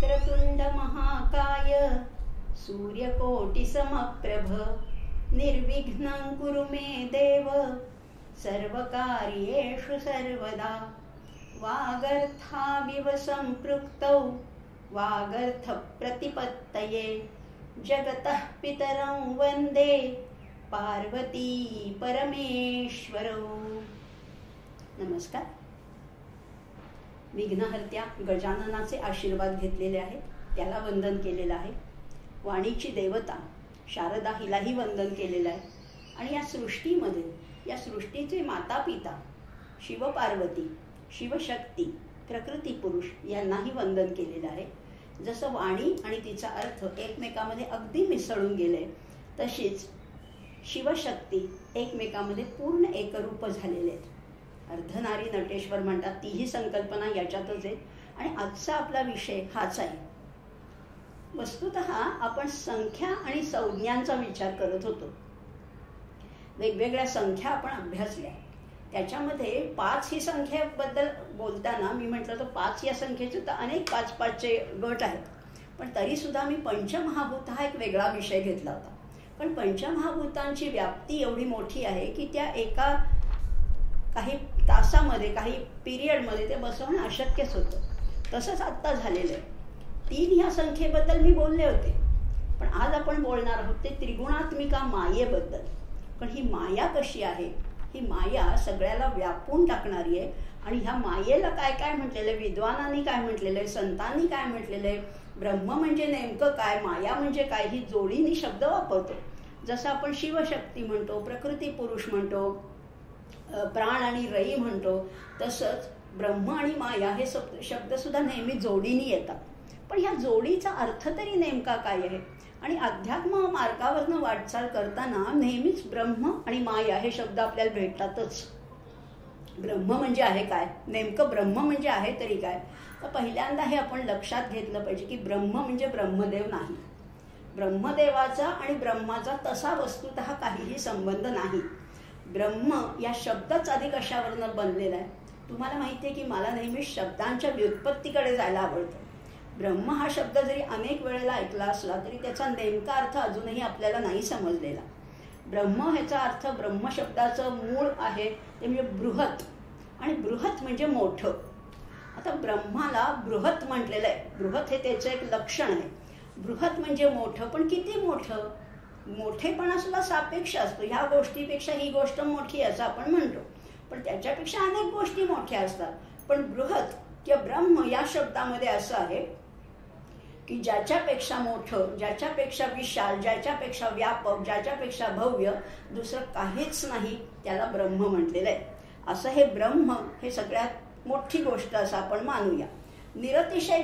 वक्रतुंड महाकाय सूर्यकोटिसमप्रभ निर्विघ्नं कुरु मे देव सर्वकार्येषु सर्वदा। वागर्थाविव सम्पृक्तौ वागर्थप्रतिपत्तये जगतः पितरं वन्दे पार्वती परमेश्वरौ। नमस्कार. विघ्नहर्त्या गजाननाचे आशीर्वाद घेतलेले आहेत, त्याला वंदन केलेलं आहे. वाणीची देवता शारदा हिलाही वंदन केलेलं आहे. आणि या सृष्टीमध्ये या सृष्टीचे माता पिता शिवपार्वती, शिवशक्ती, प्रकृती पुरुष यांनाही वंदन केलेलं आहे. जसं वाणी आणि तिचा अर्थ एकमेकामध्ये अगदी मिसळून गेले, तशीच शिवशक्ती एकमेकामध्ये पूर्ण एकरूप झालेले आहेत. अर्धनारी नटेश्वर म्हणतात, तीही संकल्पना याच्यातच आहे. आणि आजचा आपला विषय हाच आहे. वस्तुतः आपण संख्या आणि संज्ञांचा विचार करत होतो. वेगवेगळ्या संख्या आपण अभ्यासल्या. त्याच्यामध्ये 5 ही संख्येबद्दल बोलताना मी म्हटलं तर 5 या संख्येचे तर अनेक 5-5चे गट आहेत. पण तरी सुद्धा मी पंचमहाभूत हा एक वेगळा विषय घेतला होता. पण पंचमहाभूतांची व्याप्ती एवढी मोठी आहे की त्या एका काही तासामध्ये, काही पिरियडमध्ये ते बसवणं अशक्यच होतं. तसंच आत्ता झालेलं आहे. 3 ह्या संख्येबद्दल मी बोलले होते, पण आज आपण बोलणार आहोत ते त्रिगुणात्मिका मायेबद्दल. पण ही माया कशी आहे? ही माया सगळ्याला व्यापून टाकणारी आहे. आणि ह्या मायेला काय काय म्हटलेलं आहे, विद्वानांनी काय म्हटलेलं आहे, संतांनी काय म्हटलेलं आहे, ब्रह्म म्हणजे नेमकं काय, माया म्हणजे काय, ही जोडीने शब्द वापरतो. जसं आपण शिवशक्ती म्हणतो, प्रकृती पुरुष म्हणतो, प्राण आणि रई म्हणतो, तसंच ब्रह्म आणि माया हे शब्द सुद्धा नेहमी जोडीने येतात. पण ह्या जोडीचा अर्थ तरी नेमका काय आहे? आणि अध्यात्म मार्गावरनं वाटचाल करताना नेहमीच ब्रह्म आणि माया हे शब्द आपल्याला भेटतातच. ब्रह्म म्हणजे आहे काय, नेमकं ब्रह्म म्हणजे आहे तरी काय? तर पहिल्यांदा हे आपण लक्षात घेतलं पाहिजे की ब्रह्म म्हणजे ब्रह्मदेव नाही. ब्रह्मदेवाचा आणि ब्रह्माचा तसा वस्तुतः काहीही संबंध नाही. ब्रह्म या शब्दच आधी कशावरनं बनलेला आहे? तुम्हाला माहिती आहे की मला नेहमी शब्दांच्या व्युत्पत्तीकडे जायला आवडतं. ब्रह्म हा शब्द जरी अनेक वेळेला ऐकला असला तरी त्याचा नेमका अर्थ अजूनही आपल्याला नाही समजलेला. ब्रह्म ह्याचा अर्थ, ब्रह्म शब्दाचं मूळ आहे ते म्हणजे बृहत, आणि बृहत म्हणजे मोठं. आता ब्रह्माला बृहत म्हटलेलं आहे. बृहत हे त्याचं एक लक्षण आहे. बृहत म्हणजे मोठं, पण किती मोठं? मोठेपणा सुद्धा सापेक्ष असतो. ह्या गोष्टीपेक्षा ही गोष्ट मोठी असं आपण म्हणतो, पण त्याच्यापेक्षा अनेक गोष्टी मोठ्या असतात. पण बृहत किंवा ब्रह्म या शब्दामध्ये असं आहे की ज्याच्यापेक्षा मोठं, ज्याच्यापेक्षा विशाल, ज्याच्यापेक्षा व्यापक, ज्याच्यापेक्षा भव्य दुसरं काहीच नाही, त्याला ब्रह्म म्हटलेलं आहे. असं हे ब्रह्म हे सगळ्यात मोठी गोष्ट असं आपण मानूया. निरतिशय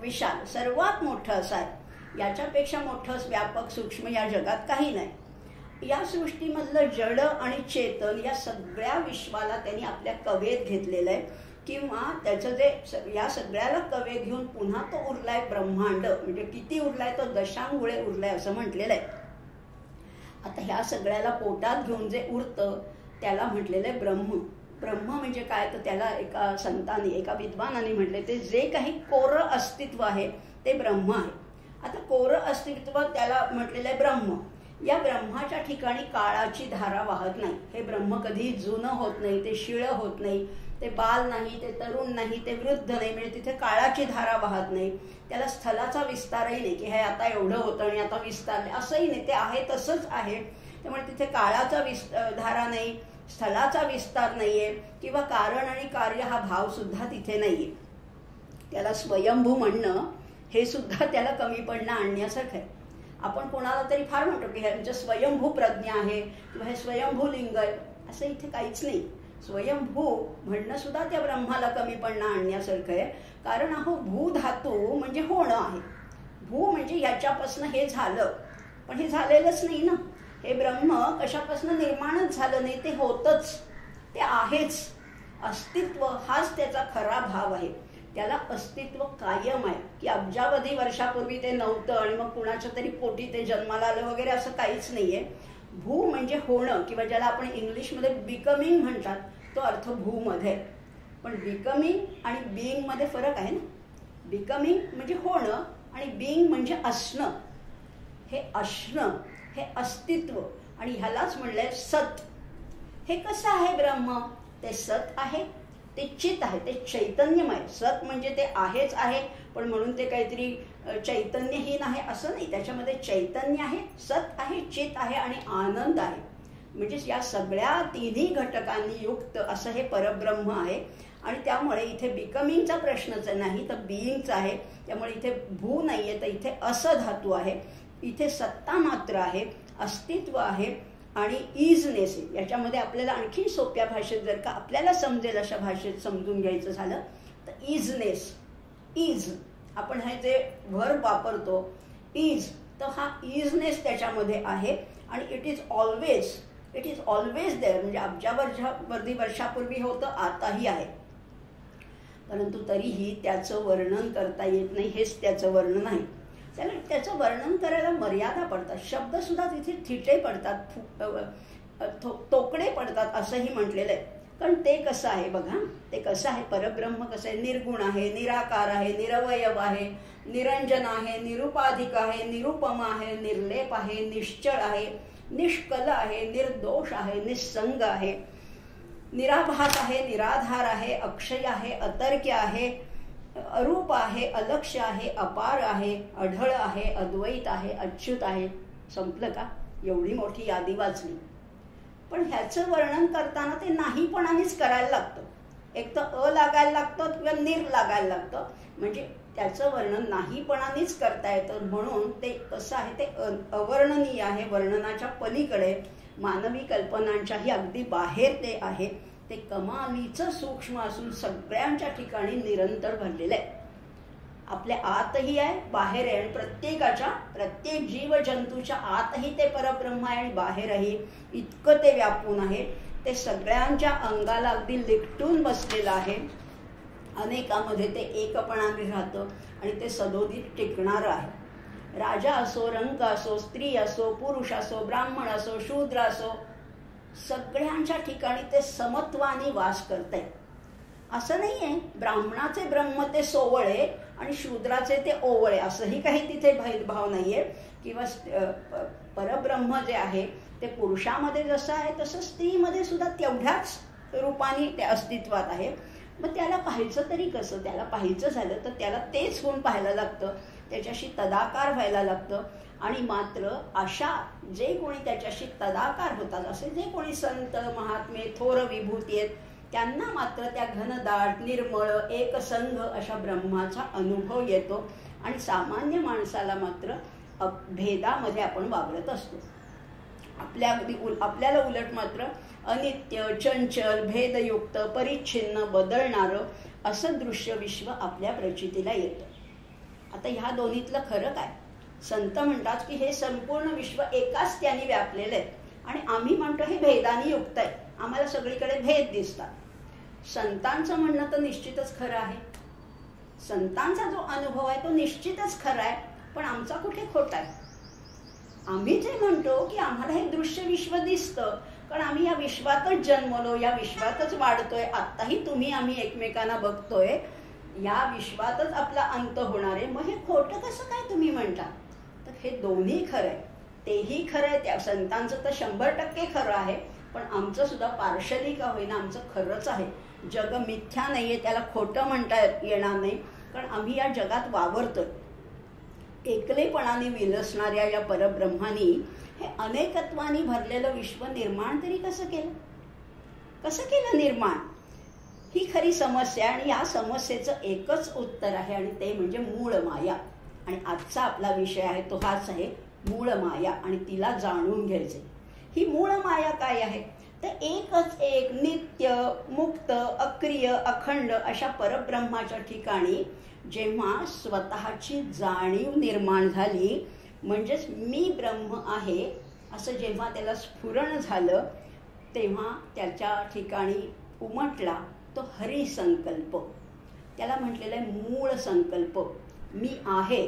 विशाल, सर्वात मोठं असं आहे. याच्यापेक्षा मोठं व्यापक सूक्ष्म या जगात काही नाही. या सृष्टीमधलं जड आणि चेतन या सगळ्या विश्वाला त्यांनी आपल्या कवेत घेतलेलं आहे, किंवा त्याचं जे या सगळ्याला कवे घेऊन पुन्हा तो उरलाय ब्रह्मांड. म्हणजे किती उरलाय? तो दशांगुळे उरलाय असं म्हटलेलं आहे. आता ह्या सगळ्याला पोटात घेऊन जे उरतं त्याला म्हटलेलं आहे ब्रह्म. ब्रह्म म्हणजे काय? तर त्याला एका संतांनी, एका विद्वानाने म्हटले ते जे काही कोरं अस्तित्व आहे ते ब्रह्म आहे. आता कोरं अस्तित्व त्याला म्हटलेलं आहे ब्रह्म. या ब्रह्माच्या ठिकाणी काळाची धारा वाहत नाही. हे ब्रह्म कधी जुनं होत नाही, ते शिळं होत नाही, ते बाल नाही, ते तरुण नाही, ते वृद्ध नाही. म्हणजे तिथे काळाची धारा वाहत नाही. त्याला स्थलाचा विस्तारही नाही की हे आता एवढं होतं आणि आता विस्तारले, असंही नाही. ते आहे तसंच आहे. त्यामुळे तिथे काळाचा धारा नाही, स्थलाचा विस्तार नाहीये, किंवा कारण आणि कार्य हा भाव सुद्धा तिथे नाहीये. त्याला स्वयंभू म्हणणं हे सुद्धा त्याला कमीपणा आणण्यासारखं आहे. आपण कोणाला तरी फार म्हणतो की ह्यांचं स्वयंभू प्रज्ञा आहे किंवा हे स्वयंभू लिंग आहे, असं इथे काहीच नाही. स्वयंभू म्हणणं सुद्धा त्या ब्रह्माला कमीपणा आणण्यासारखं आहे. कारण अहो भू धातू म्हणजे होणं आहे. भू म्हणजे याच्यापासून हे झालं, पण हे झालेलंच नाही ना. हे ब्रह्म कशापासून निर्माणच झालं नाही, ते होतच, ते आहेच. अस्तित्व हाच त्याचा खरा भाव आहे. त्याला अस्तित्व कायम आहे की अब्जावधी वर्षापूर्वी ते नव्हतं आणि मग कुणाच्या तरी पोटी ते जन्माला आलं वगैरे, असं काहीच नाहीये. भू म्हणजे होणं, किंवा ज्याला आपण इंग्लिशमध्ये बिकमिंग म्हणतात, तो अर्थ भू मध्ये. पण बिकमिंग आणि बिईंग मध्ये फरक आहे ना. बिकमिंग म्हणजे होणं आणि बीइंग म्हणजे असणं. हे असणं, हे अस्तित्व, आणि ह्यालाच म्हणलंय सत. हे कसं आहे ब्रह्म? ते सत आहे, ते चित आहे, ते चैतन्यमय. सत म्हणजे ते आहेच आहे, पण म्हणून ते काहीतरी चैतन्यहीन आहे असं नाही. त्याच्यामध्ये चैतन्य आहे, सत आहे, चित आहे आणि आनंद आहे. म्हणजे या सगळ्या तिन्ही घटकांनी युक्त असं हे परब्रह्म आहे. आणि त्यामुळे इथे बिकमिंगचा प्रश्नच नाही, तर बिईंगचा आहे. त्यामुळे इथे भू नाही आहे, तर इथे असं धातू आहे. इथे सत्ता मात्र आहे, अस्तित्व आहे आणि इजनेस आहे. याच्यामध्ये आपल्याला आणखी सोप्या भाषेत जर का आपल्याला समजेल अशा भाषेत समजून घ्यायचं झालं तर इजनेस, इज आपण हे जे व्हर्ब वापरतो इज, तर हा इजनेस त्याच्यामध्ये आहे. आणि इट इज ऑलवेज देअर. म्हणजे अब्जावधी वर्षापूर्वी होतं, आताही आहे. परंतु तरीही त्याचं वर्णन करता येत नाही, हेच त्याचं वर्णन आहे. त्याचं वर्णन करायला मर्यादा पडतात. शब्द सुद्धा तिथे थिटे पडतात, तोकडे पडतात असंही म्हटलेलं आहे. कारण ते कसं आहे बघा, ते कसं आहे, परब्रह्म कसं आहे, निर्गुण आहे, निराकार आहे, निरवयव आहे, निरंजन आहे, निरुपाधिक आहे, निरुपम आहे, निर्लेप आहे, निश्चळ आहे, निष्कल आहे, निर्दोष आहे, निस्संग आहे, निराभास आहे, निराधार आहे, अक्षय आहे, अतर्क्य आहे, अरूप आहे, अलक्ष्य आहे, अपार आहे, अढळ आहे, अद्वैत आहे, अच्युत आहे. संपलं का? एवढी मोठी यादी वाचली. पण ह्याचं वर्णन करताना ते नाहीपणानेच करायला लागतं. एक तर लागायला लागतं किंवा निर लागायला लागतं. म्हणजे त्याचं वर्णन नाहीपणानेच करता येतं. म्हणून ते कसं आहे, ते अवर्णनीय आहे, वर्णनाच्या पलीकडे, मानवी कल्पनांच्याही अगदी बाहेर ते आहे. ते कमालीचं सूक्ष्म असून सगळ्यांच्या ठिकाणी निरंतर भरलेलं आहे. आपल्या आतही आहे, बाहेर आहे. आणि प्रत्येक जीवजंतूच्या आतही ते परब्रह्म आहे आणि बाहेरही इतकं ते व्यापून आहे. ते सगळ्यांच्या अंगाला अगदी लिकटून बसलेलं आहे. अनेकामध्ये ते एकपणाने राहतं आणि ते सदोदित टिकणारं आहे. राजा असो, रंक असो, स्त्री असो, पुरुष असो, ब्राह्मण असो, शूद्र असो, सगळ्यांच्या ठिकाणी ते समत्वाने वास करते. असं नाही आहे ब्राह्मणाचे ब्रह्म ते सोवळे आणि शूद्राचे ते ओवळे, असंही काही तिथे भेदभाव नाही आहे. किंवा परब्रह्म जे आहे ते पुरुषामध्ये जसं आहे तसं स्त्रीमध्ये सुद्धा तेवढ्याच रूपाने ते अस्तित्वात आहे. मग त्याला पाहायचं तरी कसं? त्याला पाहायचं झालं तर त्याला तेच होऊन पाहायला लागतं, त्याच्याशी तदाकार व्हायला लागतं. आणि मात्र अशा जे कोणी त्याच्याशी तदाकार होतात, असे जे कोणी संत, महात्मे, थोर विभूती आहेत, त्यांना मात्र त्या घनदाट, निर्मळ, एकसंघ अशा ब्रह्माचा अनुभव येतो. आणि सामान्य माणसाला मात्र भेदामध्ये आपण वावरत असतो. आपल्याला उलट मात्र अनित्य, चंचल, भेदयुक्त, परिच्छिन्न, बदलणारं असं दृश्य विश्व आपल्या प्रचितीला येतं. आता ह्या दोन्हीतलं खरं काय? संत म्हणतात की हे संपूर्ण विश्व एकाच त्याने व्यापलेलं आहे आणि आम्ही म्हणतो हे भेदाने युक्त आहे, आम्हाला सगळीकडे भेद दिसतात. संतांचं म्हणणं तर निश्चितच खरं आहे. संतांचा जो अनुभव आहे तो निश्चितच खरा आहे, पण आमचा कुठे खोटा आहे? आम्ही जे म्हणतो की आम्हाला हे दृश्य विश्व दिसतं कारण आम्ही या विश्वातच जन्मलो, या विश्वातच वाढतोय, आत्ताही तुम्ही आम्ही एकमेकांना बघतोय, या विश्वातच आपला अंत होणार आहे. मग हे खोटं कसं काय तुम्ही म्हणता? तर हे दोन्ही खरं आहे. तेही खरं आहे, त्या संतांचं तर 100% खरं आहे, पण आमचं सुद्धा पार्शली का होईना आमचं खरंच आहे. जग मिथ्या नाहीये, त्याला खोटं म्हणता येणार नाही, कारण आम्ही या जगात वावरतोय. एकलेपणाने विलसणाऱ्या या परब्रह्मानी हे अनेकत्वाने भरलेलं विश्व निर्माण तरी कसं केलं निर्माण? ही खरी समस्या. आणि या समस्येचं एकच उत्तर आहे आणि ते म्हणजे मूळ माया. आणि आजचा आपला विषय आहे तो हाच आहे, मूळ माया, आणि तिला जाणून घ्यायचे. ही मूळ माया काय आहे? तर एकच एक नित्य, मुक्त, अक्रिय, अखंड अशा परब्रह्माच्या ठिकाणी जेव्हा स्वतःची जाणीव निर्माण झाली, म्हणजेच मी ब्रह्म आहे असं जेव्हा त्याला स्फुरण झालं, तेव्हा त्याच्या ठिकाणी उमटला तो हरिसंकल्प. त्याला म्हटलेलं आहे मूळ संकल्प. मी आहे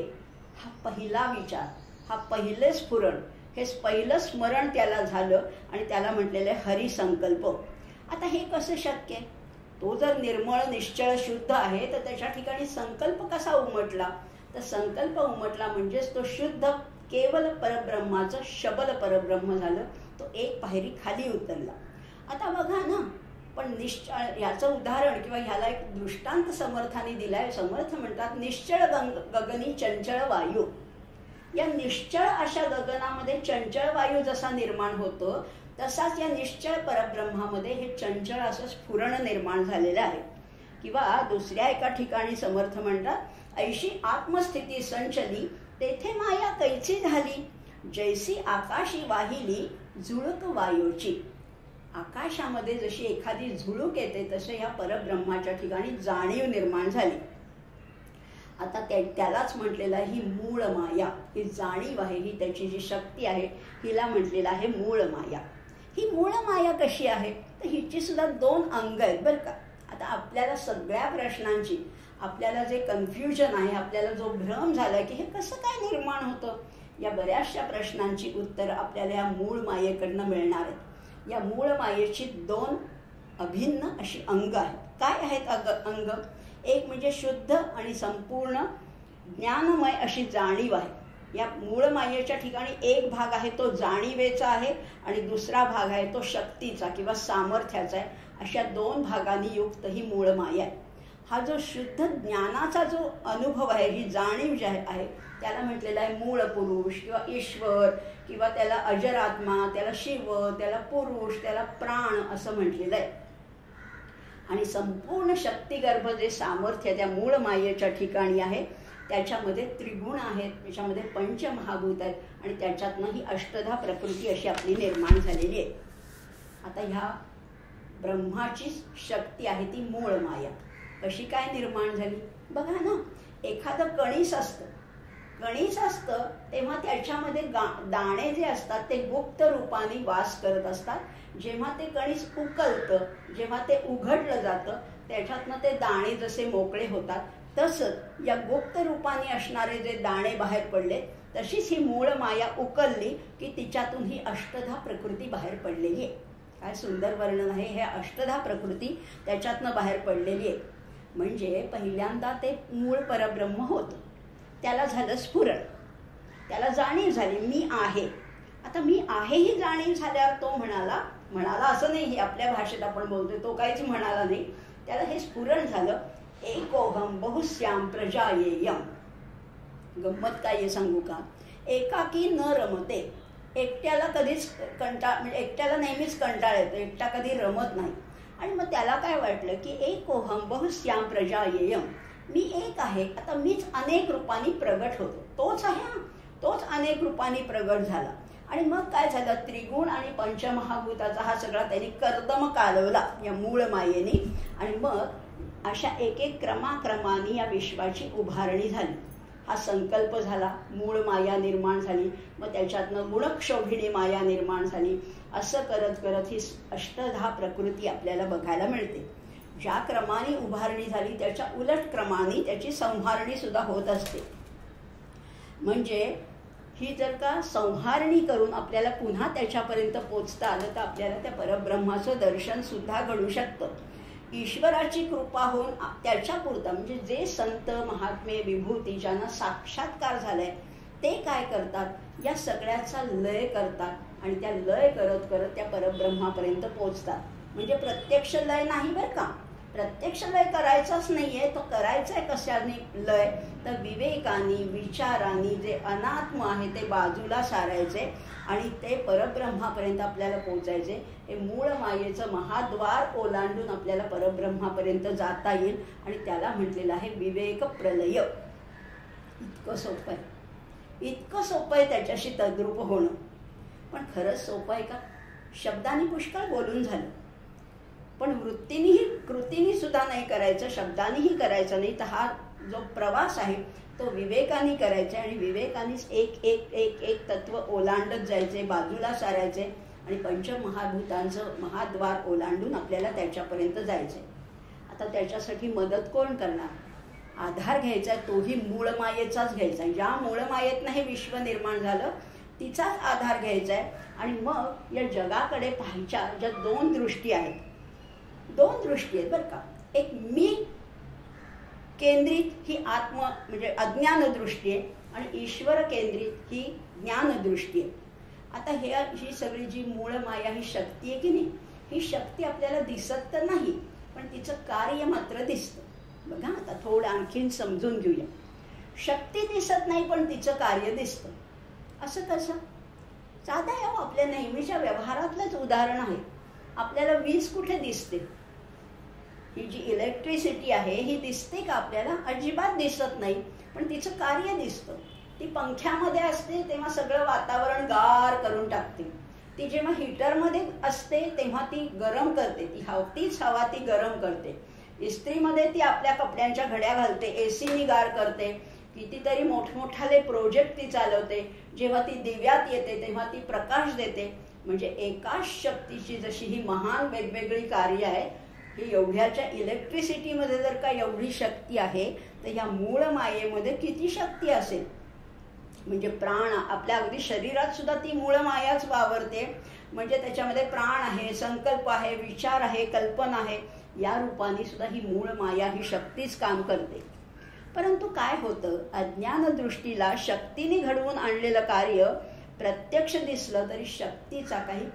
हा पहिला विचार, हा पहिले स्फुरण, हे पहिलं स्मरण त्याला झालं आणि त्याला म्हटलेलं आहे हरिसंकल्प. आता हे कसं शक्य आहे? तो जर निर्मळ निश्चळ शुद्ध आहे तर त्याच्या ठिकाणी संकल्प कसा उमटला? तर संकल्प उमटला म्हणजेच तो शुद्ध केवल परब्रह्माचं शबल परब्रह्म झालं. तो एक पायरी खाली उतरला. आता बघा ना, पण निश्चळ याचं उदाहरण किंवा ह्याला एक दृष्टांत समर्थाने दिलाय. समर्थ म्हणतात निश्चळ गगनी चंचळ वायू. या निश्चळ अशा गगनामध्ये चंचळ वायू जसा निर्माण होतो तसाच या निश्चळ परब्रह्मामध्ये हे चंचळ असं स्फुरण निर्माण झालेलं आहे. किंवा दुसऱ्या एका ठिकाणी समर्थ म्हणतात ऐशी आत्मस्थिती संचली तेथे माया कैची झाली, जैसी आकाशी वाहिली झुळूक वायूची. आकाशामध्ये जशी एखादी झुळूक येते तसे ह्या परब्रह्माच्या ठिकाणी जाणीव निर्माण झाली. आता त्यालाच म्हटलेलं आहे ही मूळ माया. ही जाणीव आहे, ही त्याची जी शक्ती आहे हिला म्हटलेलं आहे मूळ माया. ही मूळ माया कशी आहे? तर हिची सुद्धा 2 अंग आहेत बरं का. आता आपल्याला सगळ्या प्रश्नांची आपल्याला जे कन्फ्युजन आहे, आपल्याला जो भ्रम झाला की हे कसं काय निर्माण होतं, या बऱ्याचशा प्रश्नांची उत्तर आपल्याला या मूळ मायेकडनं मिळणार आहेत. या मूळ मायेची 2 अभिन्न अशी अंग आहेत. काय आहेत अंग? एक म्हणजे शुद्ध आणि संपूर्ण ज्ञानमय अशी जाणीव आहे. या मूळ मायेच्या ठिकाणी एक भाग आहे तो जाणीवेचा आहे आणि दुसरा भाग आहे तो शक्तीचा किंवा सामर्थ्याचा आहे. अशा 2 भागांनी युक्त ही मूळ माया आहे. हा जो शुद्ध ज्ञानाचा जो अनुभव आहे, ही जाणीव जी आहे त्याला म्हटलेलं आहे मूळ पुरुष किंवा ईश्वर किंवा त्याला अजरात्मा, त्याला शिव, त्याला पुरुष, त्याला प्राण असं म्हटलेलं आहे. आणि संपूर्ण शक्तिगर्भ जे सामर्थ्य त्या मूळ मायेच्या ठिकाणी आहे त्याच्यामध्ये त्रिगुण आहेत, त्याच्यामध्ये पंचमहाभूत आहेत आणि त्याच्यातनं ही अष्टधा प्रकृती अशी आपली निर्माण झालेली आहे. आता ह्या ब्रह्माची शक्ती आहे ती मूळ माया कशी काय निर्माण झाली? बघा ना, एखादं कणीस असतं तेव्हा त्याच्यामध्ये दाणे जे असतात ते गुप्त रूपाने वास करत असतात. जेव्हा ते कणीस उकलतं, जेव्हा ते उघडलं जातं त्याच्यातनं ते दाणे जसे मोकळे होतात तसंच या गुप्त रूपाने असणारे जे दाणे बाहेर पडले तशीच ही मूळ माया उकलली की तिच्यातून ही अष्टधा प्रकृती बाहेर पडलेली आहे. काय सुंदर वर्णन आहे. हे अष्टधा प्रकृती त्याच्यातनं बाहेर पडलेली आहे. म्हणजे पहिल्यांदा ते मूळ परब्रह्म होतं, त्याला झालं स्फुरण, त्याला जाणीव झाली मी आहे. आता मी आहे ही जाणीव झाल्यावर तो म्हणाला असं नाही, ही आपल्या भाषेत आपण बोलतोय, तो काहीच म्हणाला नाही. त्याला हे स्फुरण झालं एकोहम बहुश्याम प्रजायेयम. गंमत काय सांगू का? एकाकी न रमते. एकट्याला कधीच म्हणजे एकट्याला नेहमीच कंटाळ येतो, एकटा कधी रमत नाही. आणि मग त्याला काय वाटलं की एकोहम बहुश्याम प्रजायेयम, मी एक आहे. आता मीच अनेक रूपांनी प्रगट होतो. तोच आहे, तोच अनेक रूपांनी प्रगट झाला. आणि मग काय झालं, त्रिगुण आणि पंचमहाभूताचा हा सगळा त्यांनी कर्दम कालवला या मूळ मायेने. आणि मग अशा एक एक क्रमाक्रमाने या विश्वाची उभारणी झाली. हा संकल्प झाला, मूळ माया निर्माण झाली, मग त्याच्यातनं गुणक्षोभिणी माया निर्माण झाली. असं करत करत ही अष्टधा प्रकृती आपल्याला बघायला मिळते. ज्या क्रमाने उभारणी झाली त्याच्या उलट क्रमाने त्याची संहारणी सुद्धा होत असते. म्हणजे ही जर का संहारणी करून आपल्याला पुन्हा त्याच्यापर्यंत पोचता आलं तर आपल्याला त्या परब्रह्माचं दर्शन सुद्धा घडू शकतं. ईश्वराची कृपा होऊन त्याच्यापुरता म्हणजे जे संत महात्मे विभूती ज्यांना साक्षात्कार झालाय ते काय करतात, या सगळ्याचा लय करतात आणि त्या लय करत करत त्या परब्रह्मापर्यंत पोचतात. म्हणजे प्रत्यक्ष लय नाही बरं का, प्रत्यक्ष लय करायचाच नाहीये. तो करायचा आहे कशाने लय, तर विवेकानी विचारांनी जे अनात्म आहे ते बाजूला सारायचे आणि ते परब्रह्मापर्यंत आपल्याला पोचायचे. हे मूळ मायेचं महाद्वार ओलांडून आपल्याला परब्रह्मापर्यंत जाता येईल आणि त्याला म्हटलेलं आहे विवेक प्रलय. इतकं सोपं आहे, इतकं सोपं आहे त्याच्याशी तद्रूप होणं. पण खरंच सोपं आहे का? शब्दांनी पुष्कळ बोलून झालं, पण वृत्तीनेही कृतीने सुद्धा नाही करायचं, शब्दानेही करायचं नाही. तर हा जो प्रवास आहे तो विवेकाने करायचा आणि विवेकानेच एक एक एक एक तत्व ओलांडत जायचे, बाजूला सारायचे आणि पंचमहाभूतांचं महाद्वार ओलांडून आपल्याला त्याच्यापर्यंत जायचंय. आता त्याच्यासाठी मदत कोण करणार? आधार घ्यायचा आहे तोही मूळ मायेचाच घ्यायचा आहे. ज्या मूळ मायेतनं हे विश्व निर्माण झालं तिचाच आधार घ्यायचा आहे. आणि मग या जगाकडे पाहायच्या ज्या 2 दृष्टी आहेत, दोन दृष्टी आहेत बरं का. एक मी केंद्रित ही आत्म म्हणजे अज्ञान दृष्टी आहे आणि ईश्वर केंद्रित ही ज्ञान दृष्टी आहे. आता ही सगळी जी मूळ माया ही शक्ती आहे की नाही, ही शक्ती आपल्याला दिसत तर नाही पण तिचं कार्य मात्र दिसतं. बघा आता थोडं आणखीन समजून घेऊया. शक्ती दिसत नाही पण तिचं कार्य दिसतं. असं कसं? साधा आहे आपल्या नेहमीच्या व्यवहारातलंच उदाहरण आहे. आपल्याला वीज कुठे दिसते? ही जी इलेक्ट्रिसिटी आहे ही दिसते का आपल्याला? अजिबात दिसत नाही पण तिचं कार्य दिसतं. ती पंख्यामध्ये असते तेव्हा सगळं वातावरण गार करून टाकते. ती जेव्हा हीटरमध्ये असते तेव्हा ती गरम करते. तीच हवा ती गरम करते. इस्त्रीमध्ये ती आपल्या कपड्यांच्या घड्या घालते, एसीनी गार करते. कितीतरी मोठमोठाले प्रोजेक्ट ती चालवते. जेव्हा ती दिव्यात येते तेव्हा ती प्रकाश देते. म्हणजे एकाच शक्तीची जशी ही महान वेगवेगळी कार्य आहे, ही एवढ्याच्या इलेक्ट्रिसिटीमध्ये जर का एवढी शक्ती आहे तर ह्या मूळ मायेमध्ये किती शक्ती असेल? म्हणजे प्राण आपल्या अगदी शरीरात सुद्धा ती मूळ मायाच वावरते. म्हणजे त्याच्यामध्ये प्राण आहे, संकल्प आहे, विचार आहे, कल्पना आहे. या रूपाने सुद्धा ही मूळ माया ही शक्तीच काम करते. परंतु काय होतं, अज्ञान दृष्टीला शक्तीने घडवून आणलेलं कार्य प्रत्यक्ष दिसलं तरी शक्तीचा काही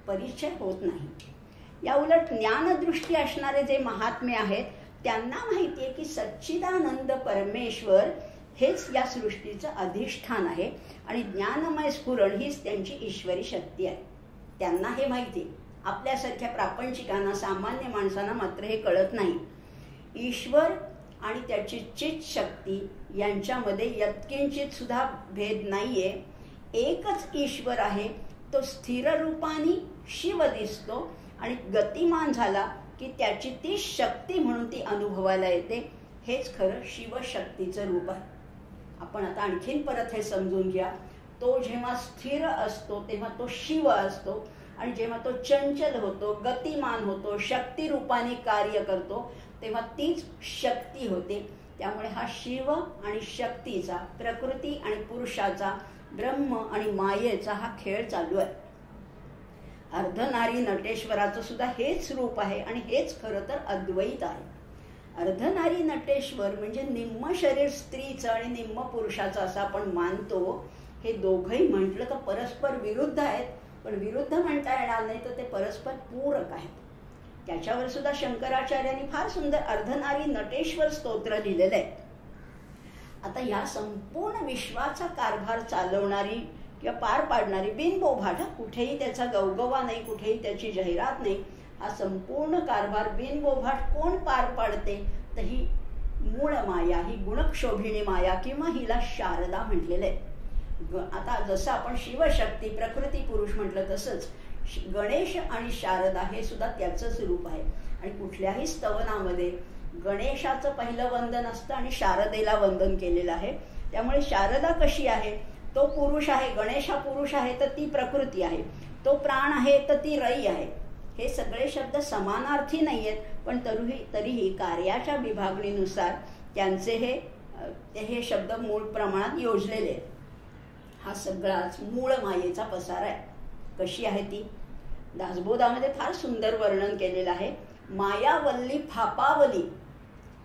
परिचय होत नाही. या उलट ज्ञानदृष्टी असणारे जे महात्मे आहेत त्यांना माहिती आहे की सच्चिदानंद परमेश्वर हेच या सृष्टीचं अधिष्ठान आहे आणि ज्ञानमय स्फुरण हीच त्यांची ईश्वरी शक्ती आहे. त्यांना हे माहिती. आपल्यासारख्या प्रापंचिकांना, सामान्य माणसांना मात्र हे कळत नाही. ईश्वर आणि त्याची चित शक्ती यांच्यामध्ये यत्किंचित सुद्धा भेद नाहीये. एकच ईश्वर आहे. तो स्थिर रूपाने शिव दिसतो आणि गतिमान झाला की त्याची ती शक्ती म्हणून ती अनुभवायला येते. हेच खरं शिवशक्तीचं रूप आहे. आपण आता आणखीन परत हे समजून घ्या. तो जेव्हा स्थिर असतो तेव्हा तो शिव असतो आणि जेव्हा तो चंचल होतो, गतिमान होतो, शक्ती रूपाने कार्य करतो तेव्हा तीच शक्ती होते. त्यामुळे हा शिव आणि शक्तीचा, प्रकृती आणि पुरुषाचा, ब्रह्म आणि मायेचा हा खेळ चालू आहे. अर्धनारी नटेश्वराचं सुद्धा हेच रूप आहे आणि हेच खरं तर अद्वैत आहे. अर्धनारी नटेश्वर म्हणजे निम्म शरीर स्त्रीचं आणि निम्म पुरुषाचं असं आपण मानतो. हे दोघंही म्हटलं तर परस्पर विरुद्ध आहेत, पण विरुद्ध म्हणता येणार नाही तर ते परस्पर पूरक आहेत. त्याच्यावर सुद्धा शंकराचार्यांनी फार सुंदर अर्धनारी नटेश्वर स्तोत्र लिहिलेलं आहे. आता या संपूर्ण विश्वाचा कारभार चालवणारी किंवा पार पाडणारी बिनबोभाट, कुठेही त्याचा गवगवा नाही, कुठेही त्याची जाहिरात नाही, हा संपूर्ण कारभार बिनबोभाट कोण पार पाडते तर ही मूळ माया, ही गुणक्षोभिणी माया किंवा हिला शारदा म्हटलेलं आहे. आता जसं आपण शिवशक्ती, प्रकृती पुरुष म्हटलं तसंच गणेश आणि शारदा हे सुद्धा त्याचंच रूप आहे. आणि कुठल्याही स्तवनामध्ये गणेशाचं पहिलं वंदन असतं आणि शारदेला वंदन केलेलं आहे. त्यामुळे शारदा कशी आहे, तो पुरुष आहे, गणेश हा पुरुष आहे तर ती प्रकृती आहे, तो प्राण आहे तर ती रई आहे. हे सगळे शब्द समानार्थी नाही आहेत, पण तरीही कार्याच्या विभागणीनुसार त्यांचे हे शब्द मूळ प्रमाणात योजलेले आहेत. हा सगळाच मूळ मायेचा पसार आहे. कशी आहे ती? दासबोधामध्ये फार सुंदर वर्णन केलेलं आहे. मायावल्ली फापावली,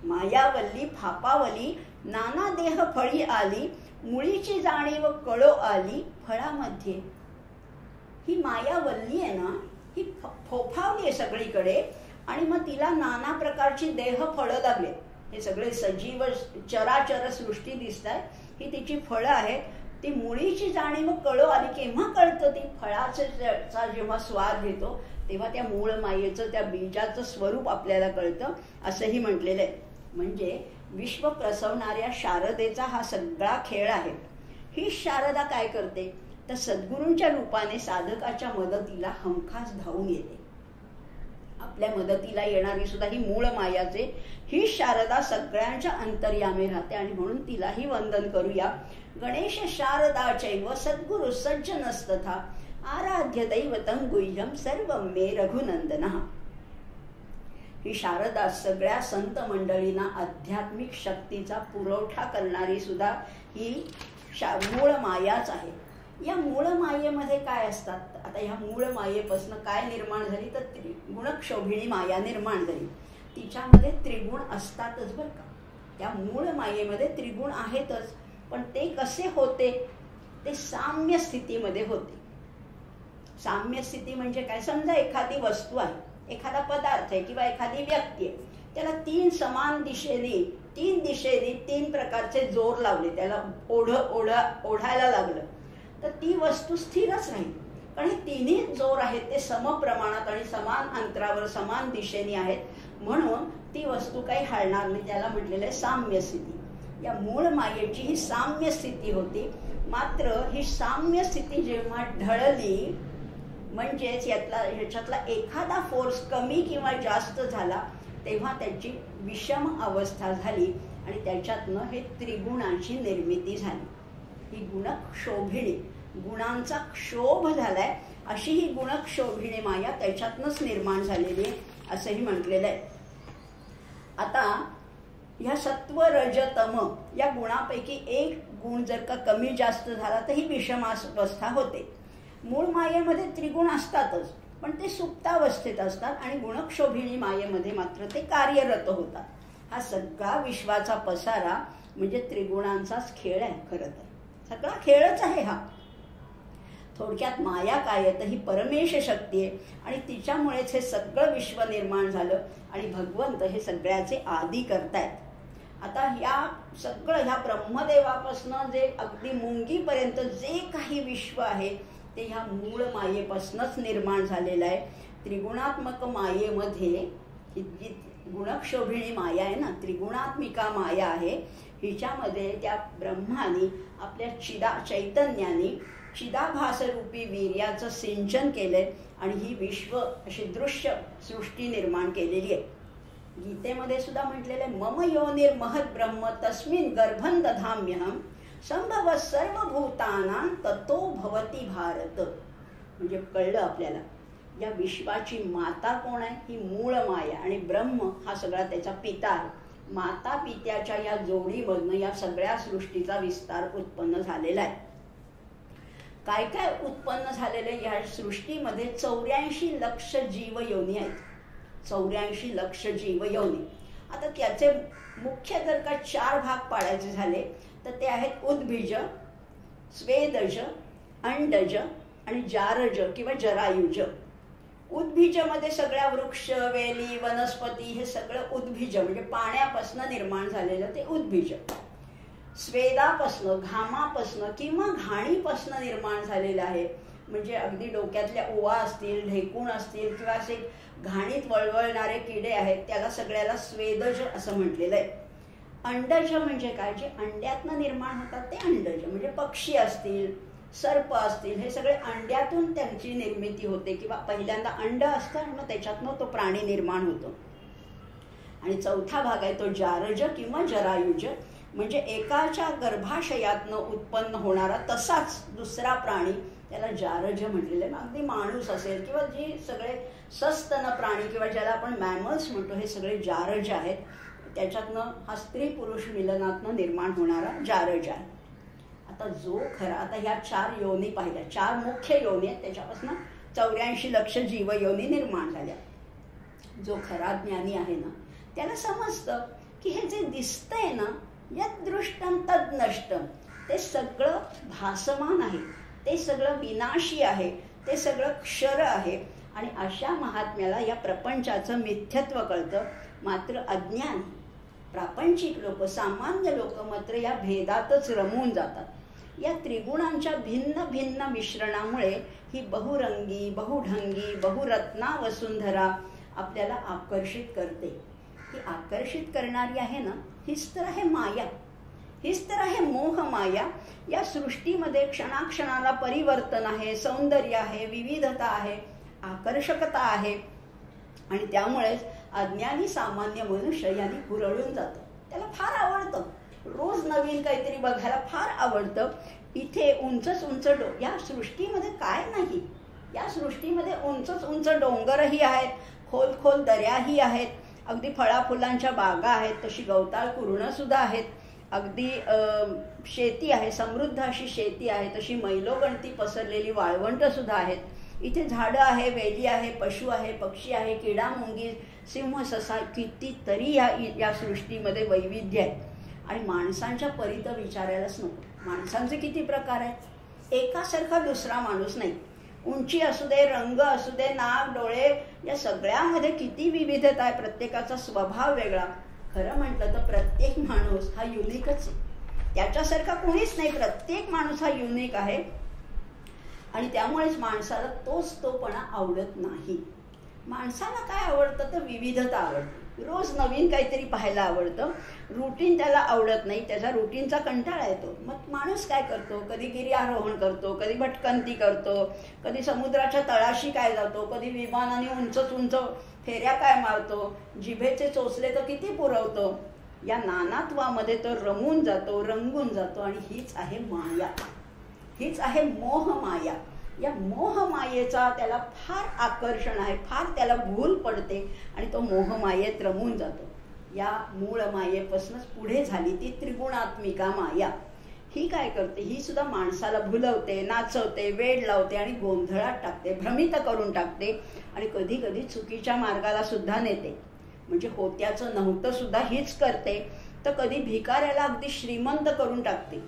मायावल्ली फापावली, नाना देह फळी आली, मुळीची जाणीव कळो आली फळामध्ये. ही मायावल्ली आहे ना, ही फोफावली आहे सगळीकडे आणि मग तिला नाना प्रकारची देह फळं लागले. हे सगळे सजीव चराचर सृष्टी दिसत आहे, ही तिची फळं आहेत. ती मुळीची जाणीव कळो आली. केव्हा कळतं? ती फळाचा जेव्हा स्वाद घेतो तेव्हा त्या मूळ मायेचं, त्या बीजाचं स्वरूप आपल्याला कळतं असंही म्हटलेलं आहे. म्हणजे विश्व प्रसवणाऱ्या शारदेचा हा सगळा खेळ आहे. ही शारदा काय करते तर सद्गुरूंच्या रूपाने साधकाच्या मदतीला हमखास धावून येते. आपल्या मदतीला येणारी सुद्धा ही मूळ मायाचे, ही शारदा सगळ्यांच्या अंतर्यामी राहते आणि म्हणून तिलाही वंदन करूया. गणेश शारदाचैव सद्गुरु सज्जनस्तथा आराध्य दैवतं गुह्यं सर्वं मे रघुनंदनः. ही शारदा सगळ्या संत मंडळींना आध्यात्मिक शक्तीचा पुरवठा करणारी सुद्धा ही मूळ मायाच आहे. या मूळ मायेमध्ये काय असतात? आता ह्या मूळ मायेपासून काय निर्माण झाली तर गुणक्षोभिणी माया निर्माण झाली. तिच्यामध्ये त्रिगुण असतातच बरं का. त्या मूळ मायेमध्ये त्रिगुण आहेतच, पण ते कसे होते? ते साम्य स्थितीमध्ये होते. साम्य स्थिती म्हणजे काय? समजा एखादी वस्तू आहे, एखादा पदार्थ आहे किंवा एखादी व्यक्ती आहे, त्याला तीन समान दिशेने तीन प्रकारचे जोर लावले, त्याला ओढायला लागलं तर ती वस्तू स्थिरच राहील. कारण हे तिन्ही जोर आहेत ते समप्रमाणात आणि समान अंतरावर समान दिशेने आहेत, म्हणून ती वस्तू काही हलणार नाही. त्याला म्हटलेलं आहे साम्य स्थिती. या मूळ मायेची ही साम्य स्थिती होती. मात्र ही साम्य स्थिती जेव्हा ढळली, म्हणजेच ह्याच्यातला एखादा फोर्स कमी किंवा जास्त झाला, तेव्हा त्याची विषम अवस्था झाली आणि त्याच्यातनं हे त्रिगुणांची निर्मिती झाली. ही गुणक्षोभिणी, गुणांचा क्षोभ झालाय, अशी ही गुणक्षोभिणी माया त्याच्यातनंच निर्माण झालेली आहे असंही म्हटलेलं आहे. आता ह्या सत्व रज तम या गुणापैकी एक गुण जर का कमी जास्त झाला तर ही विषमावस्था होते. मूळ मायेमध्ये त्रिगुण असतातच, पण ते सुप्तावस्थेत असतात आणि गुणक्षोभिणी मायेमध्ये मात्र ते कार्यरत होतात. हा सगळा विश्वाचा पसारा म्हणजे त्रिगुणांचाच खेळ आहे. खरं तर सगळा खेळच आहे हा. थोडक्यात माया काय तर ही परमेश शक्ती आहे आणि तिच्यामुळेच हे सगळं विश्व निर्माण झालं आणि भगवंत हे सगळ्याचे आदी करतायत. आता ह्या ब्रह्मदेवापासून जे अगदी मुंगीपर्यंत जे काही विश्व आहे ते ह्या मूळ मायेपासूनच निर्माण झालेलं आहे. त्रिगुणात्मक मायेमध्ये ही जी गुणक्षोभिणी माया आहे ना, त्रिगुणात्मिका माया आहे, हिच्यामध्ये त्या ब्रह्माने आपल्या चैतन्याने चिदाभासरूपी वीर्याचं सिंचन केलंय आणि ही विश्व अशी दृश्य सृष्टी निर्माण केलेली आहे. गीतेमध्ये सुद्धा म्हटलेलं आहे, मम योनिर्महद् ब्रह्म तस्मिन् गर्भं दधाम्यहं संभव सर्वभूतानां ततो भवती भारत. म्हणजे कळलं आपल्याला या विश्वाची माता कोण आहे? ही मूळ माया आणि ब्रह्म हा सगळा त्याचा पिता आहे. माता पित्याच्या या जोडीमधनं या सगळ्या सृष्टीचा विस्तार उत्पन्न झालेला आहे. काय काय उत्पन्न झालेले या सृष्टीमध्ये 84 लक्ष जीवयोनी आहेत. 84 लक्ष जीवयोनी. आता त्याचे मुख्य जर का 4 भाग पाडायचे झाले तर ते आहेत उद्भिज, स्वेदज, अंडज आणि जारज किंवा जरायुज. उद्भिजमध्ये सगळ्या वृक्ष, वेली, वनस्पती हे सगळं उद्भिज म्हणजे पाण्यापासून निर्माण झालेलं ते उद्भिज. स्वेदापासनं, घामापासनं किंवा घाणीपासनं निर्माण झालेलं आहे. म्हणजे अगदी डोक्यातल्या ओवा असतील, ढेकूण असतील किंवा असे घाणीत वळवळणारे किडे आहेत, त्याला सगळ्याला स्वेदज असं म्हटलेलं आहे. अंडज म्हणजे काय? जे अंड्यातनं निर्माण होतात ते अंडज. म्हणजे पक्षी असतील, सर्प असतील, हे सगळे अंड्यातून त्यांची निर्मिती होते किंवा पहिल्यांदा अंड असतं आणि मग त्याच्यातनं तो प्राणी निर्माण होतो. आणि चौथा भाग आहे तो जारज किंवा जरायुज. म्हणजे एकाच्या गर्भाशयातनं उत्पन्न होणारा तसाच दुसरा प्राणी, त्याला जारज म्हटलेलं आहे. अगदी माणूस असेल किंवा जी सगळे सस्तन प्राणी किंवा ज्याला आपण मॅमल्स म्हणतो, हे सगळे जारज आहेत. त्याच्यातनं हा स्त्री पुरुष मिलनातनं निर्माण होणारा जारज आहे. आता जो खरा, आता ह्या 4 योनी पाहिल्या, 4 मुख्य योनी आहेत, त्याच्यापासून 84 लक्ष जीवयोनी निर्माण झाल्या. जो खरा ज्ञानी आहे ना, त्याला समजतं की हे जे दिसतंय ना, यत् दृष्टं तद् नष्टं, ते सगळं भासमान आहे, ते सगळं विनाशी आहे, ते सगळं क्षर आहे. आणि अशा महात्म्याला या प्रपंचाचं मिथ्यत्व कळतं. मात्र अज्ञान प्रापंचिक लोक, सामान्य लोक मात्र या भेदातच रमून जातात. या त्रिगुणांच्या भिन्न भिन्न मिश्रणामुळे ही बहुरंगी, बहुढंगी, बहुरत्ना वसुंधरा आपल्याला आकर्षित करते. ही आकर्षित करणारी आहे ना, हीच तर आहे माया, हीच तर आहे मोह माया. या सृष्टीमध्ये क्षणाक्षणाला परिवर्तन आहे, सौंदर्य आहे, विविधता आहे, आकर्षकता आहे. आणि त्यामुळेच अज्ञानी सामान्य मनुष्य यांनी हुरळून जातं. त्याला फार आवडतं, रोज नवीन काहीतरी बघायला फार आवडतं. इथे उंचच उंच या सृष्टीमध्ये काय नाही, या सृष्टीमध्ये उंचच उंच डोंगरही आहेत, खोल खोल दऱ्याही आहेत, अगदी फळाफुलांच्या बागा आहेत, तशी गवताळ कुरणं सुद्धा आहेत. अगदी शेती आहे, समृद्ध अशी शेती आहे, तशी मैलोगणती पसरलेली वाळवंटं सुद्धा आहेत. इथे झाडं आहे, वेली आहे, पशु आहे, पक्षी आहे, किडा मुंगी, सिंह ससा, कितीतरी या सृष्टीमध्ये वैविध्य आहे. आणि माणसांच्या परी तर विचारायलाच नको. माणसांचे किती प्रकार आहेत. एकासारखा दुसरा माणूस नाही. उंची असू दे, रंग असू दे, नाक, डोळे, या सगळ्यामध्ये किती विविधता आहे. प्रत्येकाचा स्वभाव वेगळा. खरं म्हटलं तर प्रत्येक माणूस हा युनिकच आहे. त्याच्यासारखा कोणीच नाही. प्रत्येक माणूस हा युनिक आहे. आणि त्यामुळेच माणसाला तोपणा आवडत नाही. माणसाला काय आवडतं तर विविधता आवडते. रोज नवीन काहीतरी पाहायला आवडतं. रुटीन त्याला आवडत नाही. त्याचा रुटीनचा कंटाळा येतो. मग माणूस काय करतो, कधी गिर्यारोहण करतो, कधी भटकंती करतो, कधी समुद्राच्या तळाशी काय जातो, कधी विमानाने उंच उंच फेऱ्या काय मारतो, जिभेचे चोचले तर किती पुरवतो. या नानात्वामध्ये तो रमून जातो, रंगून जातो. आणि हीच आहे माया, हीच आहे मोहमाया. या मोहमायेचा त्याला फार आकर्षण आहे, फार त्याला भूल पडते आणि तो मोहमायेत रमून जातो. या मूळ मायेपासूनच पुढे झाली ती त्रिगुणात्मिका माया. ही काय करते, ही सुद्धा माणसाला भुलवते, नाचवते, वेड लावते आणि गोंधळात टाकते, भ्रमित करून टाकते आणि कधी कधी चुकीच्या मार्गाला सुद्धा नेते. म्हणजे होत्याचं नव्हतं सुद्धा हीच करते. तर कधी भिकाऱ्याला अगदी श्रीमंत करून टाकते.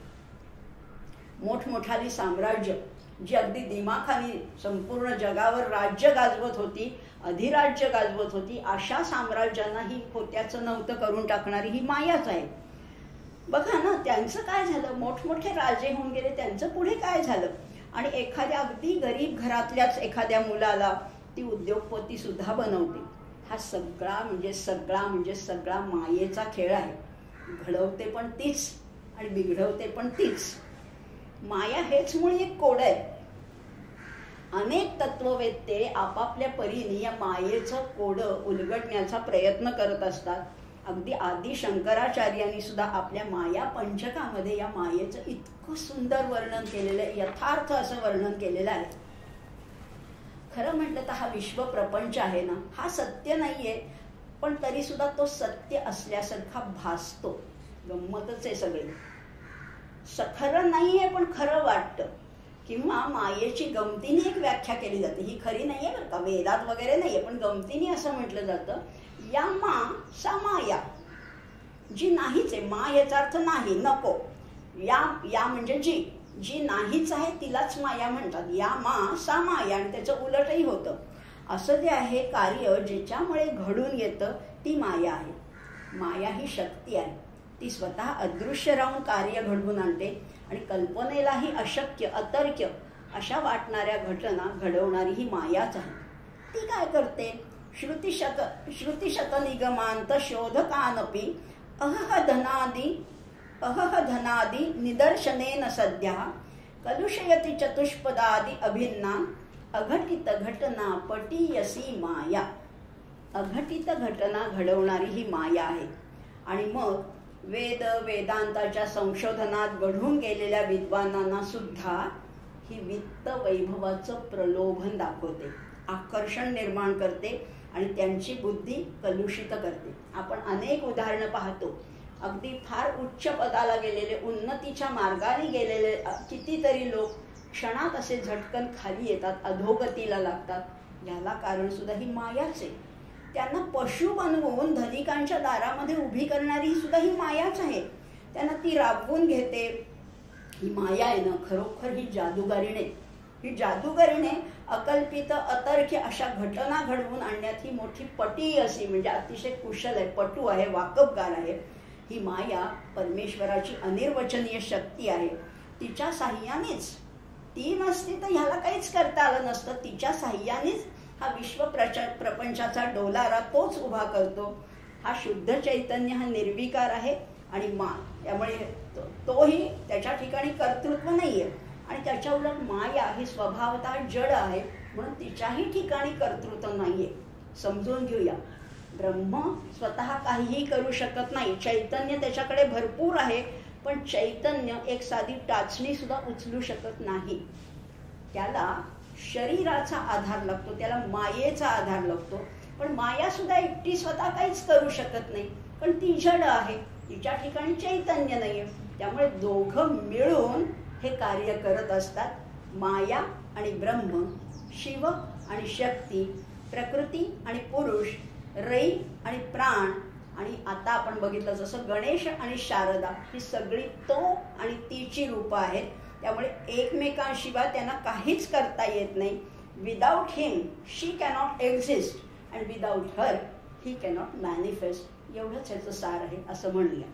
मोठमोठाली साम्राज्य जी अगदी दिमाखाली संपूर्ण जगावर राज्य गाजवत होती, अधिराज्य गाजवत होती, अशा साम्राज्यांना ही होत्याचं नव्हतं करून टाकणारी ही मायाच आहे. बघा ना, त्यांचं काय झालं. मोठमोठे राजे होऊन गेले, त्यांचं पुढे काय झालं. आणि एखाद्या अगदी गरीब घरातल्याच एखाद्या मुलाला ती उद्योगपती सुद्धा बनवते. हा सगळा सगळा मायेचा खेळ आहे. घडवते पण तीच आणि बिघडवते पण तीच. माया हेच मुळे एक कोड आहे. अनेक तत्ववेत्ते आपापल्या परीने या मायेचं कोड उलगडण्याचा प्रयत्न करत असतात. अगदी आदि शंकराचार्यांनी सुद्धा आपल्या माया पंचकामध्ये या मायेचं इतकं सुंदर वर्णन केलेलं आहे, यथार्थ असं वर्णन केलेलं आहे. खरं म्हटलं तर हा विश्व प्रपंच आहे ना, हा सत्य नाहीये, पण तरी सुद्धा तो सत्य असल्यासारखा भासतो. गंमतच आहे सगळी. खरं नाहीये पण खरं वाटतं. किंवा मायेची गमतीने एक व्याख्या केली जाते. ही खरी नाहीये बरं का, वेदात वगैरे नाहीये, पण गमतीने असं म्हटलं जातं, या मा सा माया, जी नाहीच आहे. मा याचा अर्थ नाही, नको. या म्हणजे जी नाहीच आहे तिलाच माया म्हणतात. या मा सा माया. आणि त्याचं उलटही होतं. असं जे आहे कार्य ज्याच्यामुळे घडून येतं ती माया आहे. माया ही शक्ती आहे. ती स्वतः अदृश्य राहून कार्य घडवून आणते आणि कल्पनेलाही अशक्य, अतर्क्य अशा वाटणाऱ्या घटना घडवणारी ही मायाच आहे. ती काय करते, श्रुतिशत निगमांत शोधकानपि अहह धनादि निदर्शनेन सद्या कलुषयति चतुष्पदादि अभिन्ना अघटित घटना पटीयसी माया. अघटित घटना घडवणारी ही माया आहे. आणि मग वेदांताच्या संशोधनात घडून गेलेल्या विद्वानांना सुद्धा ही वित्त वैभवाचं प्रलोभन दाखवते, आकर्षण निर्माण करते आणि त्यांची बुद्धी कलुषित करते. आपण अनेक उदाहरणं पाहतो. अगदी फार उच्च पदाला गेलेले, उन्नतीच्या मार्गाने गेलेले कितीतरी लोक क्षणात असे झटकन खाली येतात, अधोगतीला लागतात. याला कारण सुद्धा ही मायाच आहे. त्यांना पशु बनवून धनिकांच्या दारामध्ये उभी करणारी सुद्धा ही मायाच आहे. त्यांना ती राबवून घेते. ही माया आहे ना, खरोखर ही जादूगारीने अकल्पित, अतर्क्य अशा घटना घडवून आणण्यात ही मोठी पटी अशी, म्हणजे अतिशय कुशल आहे, पटू आहे, वाकबगार आहे. ही माया परमेश्वराची अनिर्वचनीय शक्ती आहे. तिच्या साह्यानेच, ती नसती तर ह्याला काहीच करता आलं नसतं. तिच्या साह्यानेच हा विश्व प्रपंचाचा डोलारा तोच उभा करतो. हा शुद्ध चैतन्य, हा निर्विकार आहे आणि त्यामुळे तोही त्याच्या ठिकाणी कर्तृत्व नाहीये. आणि त्याच्या उलट माया ही स्वभावतः जड आहे, म्हणून तिच्याही ठिकाणी कर्तृत्व नाहीये. समजून घेऊया, ब्रह्म स्वतः काहीही करू शकत नाही. चैतन्य त्याच्याकडे भरपूर आहे, पण चैतन्य एक साधी टाचणी सुद्धा उचलू शकत नाही. त्याला शरीराचा आधार लागतो, त्याला मायेचा आधार लागतो. पण माया सुद्धा एकटी स्वतः काहीच करू शकत नाही, पण ती जड आहे. तिच्या ठिकाणी चैतन्य नाही आहे. त्यामुळे दोघं मिळून हे कार्य करत असतात. माया आणि ब्रह्म, शिव आणि शक्ती, प्रकृती आणि पुरुष, रई आणि प्राण. आणि आता आपण बघितलं जसं गणेश आणि शारदा ही सगळी तो आणि तिची रूपं आहेत. त्यामुळे एकमेकांशिवाय त्यांना काहीच करता येत नाही. Without him she cannot exist and without her he cannot manifest. एवढंच ह्याचं सार आहे असं म्हणूया.